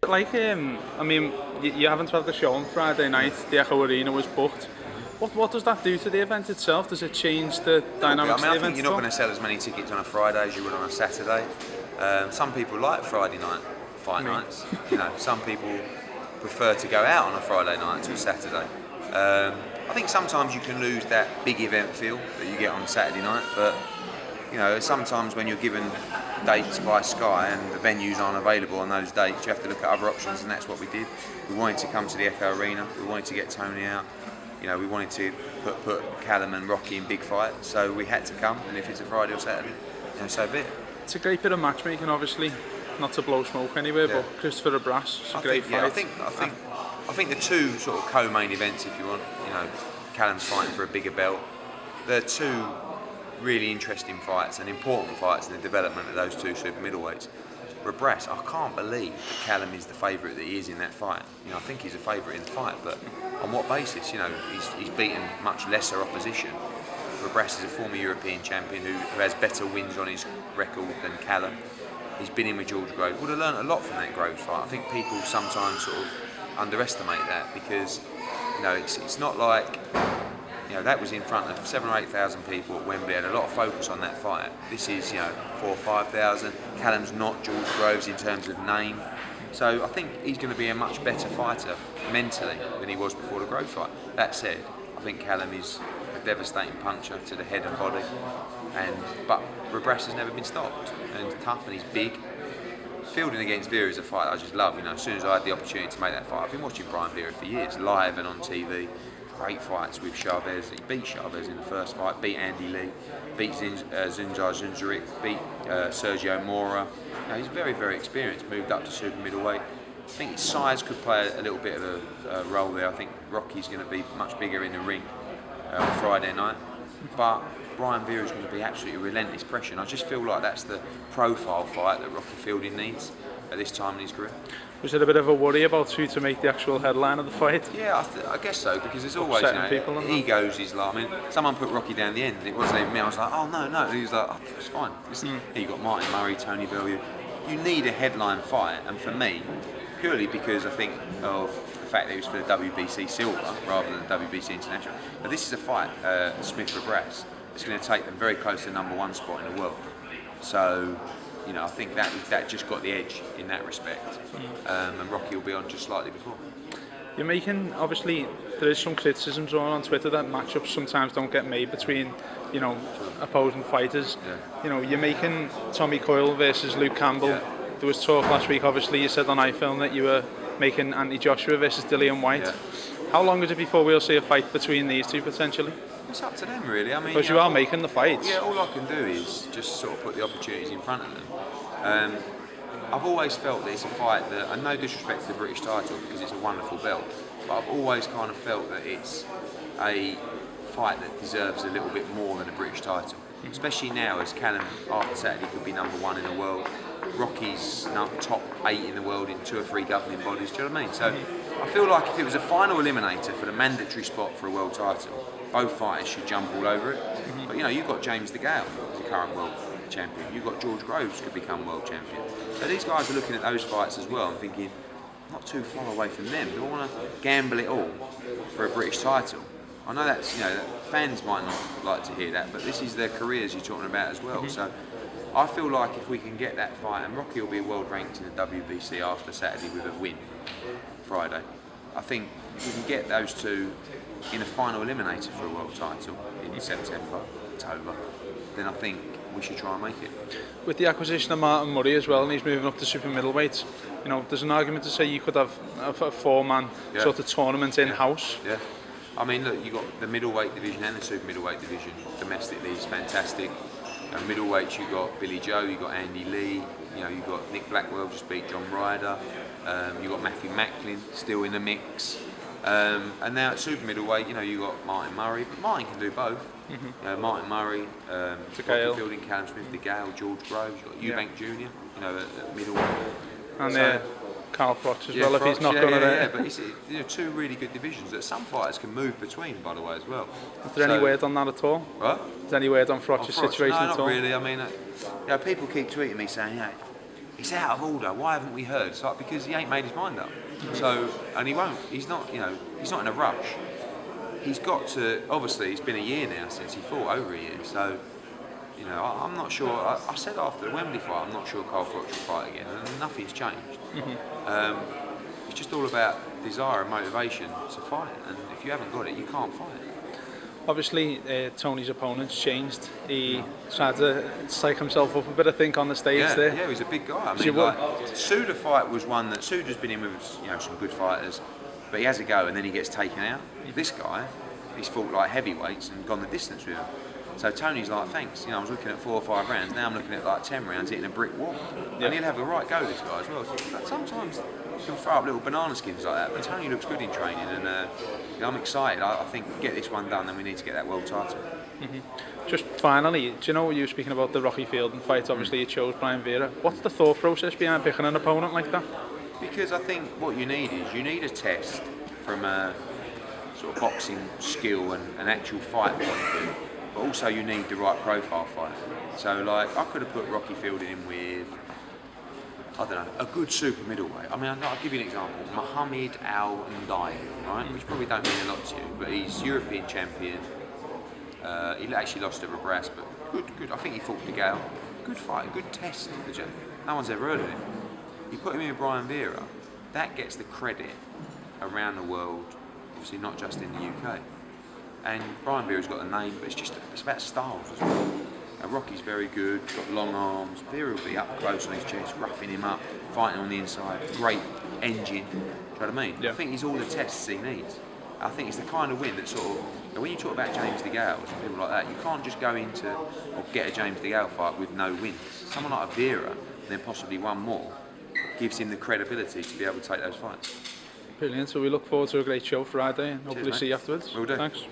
it like? I mean, you haven't had the show on Friday night. The Echo Arena was booked. What does that do to the event itself? Does it change the dynamics of the event? I think you're not going to sell as many tickets on a Friday as you would on a Saturday. Some people like Friday night fight nights. Some people prefer to go out on a Friday night to a Saturday. I think sometimes you can lose that big event feel that you get on Saturday night, but sometimes when you're given dates by Sky and the venues aren't available on those dates, you have to look at other options, and that's what we did. We wanted to come to the Echo Arena, we wanted to get Tony out, we wanted to put Callum and Rocky in big fights, so we had to come, and if it's a Friday or Saturday, so be it. It's a great bit of matchmaking, obviously, not to blow smoke anywhere, but Christopher Rebrasse, it's a great fight. I think the two sort of co-main events, if you want, Callum's fighting for a bigger belt. They're two really interesting fights and important fights in the development of those two super middleweights. Rebrasse, I can't believe that Callum is the favourite that he is in that fight. I think he's a favourite in the fight, but on what basis? He's beaten much lesser opposition. Rebrasse is a former European champion who has better wins on his record than Callum. He's been in with George Groves. Would have learnt a lot from that Groves fight. I think people sometimes sort of underestimate that because it's not like that was in front of 7,000 or 8,000 people at Wembley. Had a lot of focus on that fight. This is 4,000 or 5,000. Callum's not George Groves in terms of name, so I think he's going to be a much better fighter mentally than he was before the Groves fight. That said, I think Callum is a devastating puncher to the head and body, but Rebrasse has never been stopped, and he's tough and he's big. Fielding against Vera is a fight I just love. As soon as I had the opportunity to make that fight, I've been watching Brian Vera for years, live and on TV. Great fights with Chavez. He beat Chavez in the first fight, beat Andy Lee, beat Zunzar Zunzaric, beat Sergio Mora. He's very, very experienced, moved up to super middleweight. I think his size could play a little bit of a role there. I think Rocky's going to be much bigger in the ring on Friday night. But Brian Vera is going to be absolutely relentless pressure, and I just feel like that's the profile fight that Rocky Fielding needs at this time in his career. Was it a bit of a worry about who to make the actual headline of the fight? Yeah, I guess so, because there's always egos. Someone put Rocky down the end, and it wasn't even me. I was like, oh no, and he was like, oh, it's fine. You got Martin Murray, Tony Bellew. You need a headline fight, and for me, purely because I think of the fact that it was for the WBC Silver rather than the WBC International. But this is a fight, Smith-Rebrasse. It's going to take them very close to the #1 spot in the world. So, I think that just got the edge in that respect. And Rocky will be on just slightly before. You're making, obviously, there is some criticism drawn on Twitter that matchups sometimes don't get made between, opposing fighters. Yeah. You're making Tommy Coyle versus Luke Campbell. Yeah. There was talk last week, obviously, you said on iFilm that you were making Anthony Joshua versus Dillian White. Yeah. How long is it before we'll see a fight between these two potentially? It's up to them, really. Because you are making the fights. Yeah, all I can do is just sort of put the opportunities in front of them. I've always felt that it's a fight that, and no disrespect to the British title because it's a wonderful belt, but I've always kind of felt that it's a fight that deserves a little bit more than a British title. Especially now, as Callum after Saturday could be #1 in the world. Rocky's top 8 in the world in 2 or 3 governing bodies. Do you know what I mean? So I feel like if it was a final eliminator for the mandatory spot for a world title, both fighters should jump all over it. But you've got James DeGale, the current world champion. You've got George Groves could become world champion. So these guys are looking at those fights as well and thinking, not too far away from them. Do I want to gamble it all for a British title? I know that's, fans might not like to hear that, but this is their careers you're talking about as well. So I feel like if we can get that fight, and Rocky will be world ranked in the WBC after Saturday with a win Friday. I think if we can get those two in a final eliminator for a world title in September, October, then I think we should try and make it. With the acquisition of Martin Murray as well, and he's moving up to super middleweight, there's an argument to say you could have a 4-man sort of tournament in-house. Yeah. I mean, look, you've got the middleweight division and the super middleweight division domestically is fantastic. Middleweights, you've got Billy Joe, you've got Andy Lee, you've got Nick Blackwell just beat John Ryder, you've got Matthew Macklin still in the mix. And now at super middleweight, you've got Martin Murray, but Martin can do both. Martin Murray, Rocky Fielding, Callum Smith, DeGale, George Groves, you've got Eubank Jr., at middleweight. And Carl Froch as well, if he's not going to there. But it's two really good divisions that some fighters can move between, by the way, as well. Is there any word on that at all? What? Is there any word on Froch's situation at all? No, not really. I mean, people keep tweeting me saying, it's out of order. Why haven't we heard? It's like, because he ain't made his mind up. So, and he won't. He's not, you know, he's not in a rush. He's got to. Obviously, it's been a year now since he fought, over a year. So, you know, I'm not sure. I said after the Wembley fight, I'm not sure Carl Froch will fight again, and nothing's changed. It's just all about desire and motivation to fight, and if you haven't got it, you can't fight. Obviously, Tony's opponent's changed. He tried to psych himself up a bit, I think, on the stage there. Yeah, he's a big guy. I mean, like, Suda fight was one that Suda's been in with, you know, some good fighters, but he has a go and then he gets taken out. This guy, he's fought like heavyweights and gone the distance with him. So Tony's like, thanks. You know, I was looking at 4 or 5 rounds. Now I'm looking at like 10 rounds, hitting a brick wall. And he'll have a right go, this guy as well. But sometimes he'll throw up little banana skins like that. But Tony looks good in training, and you know, I'm excited. I think get this one done, then we need to get that world title. Just finally, do you know, you were speaking about the Rocky Fielding fight? Obviously, you chose Brian Vera. What's the thought process behind picking an opponent like that? Because I think what you need is you need a test from a sort of boxing skill and an actual fight point of view. But also you need the right profile fight. So like, I could have put Rocky Fielding in with, I don't know, a good super middleweight. I mean, I'll give you an example. Muhammad Al-Ndai, right? Which probably don't mean a lot to you, but he's European champion. He actually lost to Rebrasse, but good. I think he fought DeGale. Good fight, good test for Jen. No one's ever heard of him. You put him in with Brian Vera, that gets the credit around the world, obviously not just in the UK. And Brian Vera's got a name, but it's about styles as well. Rocky's very good, got long arms. Vera will be up close on his chest, roughing him up, fighting on the inside. Great engine. Do you know what I mean? Yeah. I think he's all the tests he needs. I think it's the kind of win that sort of, when you talk about James DeGale and people like that, you can't just go into or get a James DeGale fight with no wins. Someone like a Vera, and then possibly one more, gives him the credibility to be able to take those fights. Brilliant. So we look forward to a great show Friday, and hopefully see you afterwards. Will do. Thanks.